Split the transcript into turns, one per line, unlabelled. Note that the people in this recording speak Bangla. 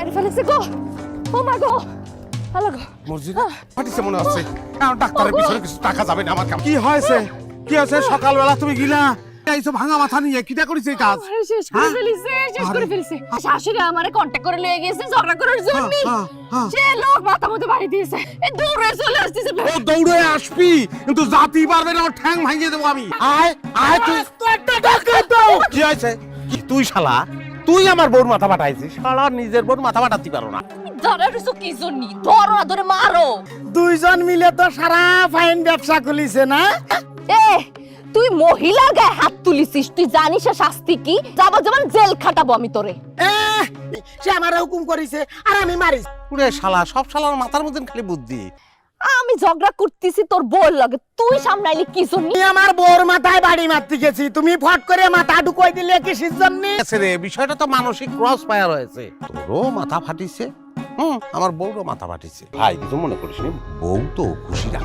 মারি ফেলেছে গো। ও মা গো, হ্যালো গো।
মসজিদ ফাটিছে মনে হচ্ছে। এখন ডাক্তারের পিছনে কিছু টাকা যাবে না আমার কাম।
কি হয়েছে? কি হয়েছে? সকালবেলা তুমি গিলা এইসব ভাঙা মাথা নিয়ে কিটা করিস এই কাজ?
আরে শেষ করে ফেলিছে, শেষ করে ফেলিছে। শাশুড়ি আমারে কন্টাক্ট করে লয়ে গেছে ঝগড়া করার জন্য। সে লোক মাথা মধ্যে বাড়ি দিয়েছে। এই দৌড়ে চলে আসতেছে।
ও দৌড়ে আসবি, কিন্তু জাতি পারবে না, ওর ঠ্যাং ভাঙিয়ে দেবো আমি।
আয় আয় তুই কি হয়েছে? কি তুই শালা, তুই আমার বউর মাথা ফাটাইছিস। শালা নিজের বউর মাথা ফাটাতে পারো না।
ধরারছো কি জন্য? ধরো না, ধরে মারো।
দুইজন মিলে তো সারা ফাইন ব্যবসা খুলিছে না?
এ তুই মহিলার গায়ে হাত তুলিছিস, তুই জানিস এর শাস্তি কি? যাবো যেমন জেল খাটাবো আমি তোরে।
সে আমার হুকুম করিছে আর আমি মারিস।
পুরে শালা, সব শালার মাথার মধ্যে খালি বুদ্ধি।
আমি ঝগড়া করতেছি তোর বউর লগে, তুই সামনাইলি কি জন্য?
আমি আমার বোর মাথায় বাড়ি মারতে গেছি, তুমি ফট করে মাথা ঢুকাই দিলে কি সিজন্নি?
আছে রে, বিষয়টা তো মানসিক ক্রস ফায়ার হয়েছে। তোরও মাথা ফাটিছে, আমার বউরও মাথা ফাটিছে। ভাই কিছু মনে করিস নি, বউ তো খুশি রাখ।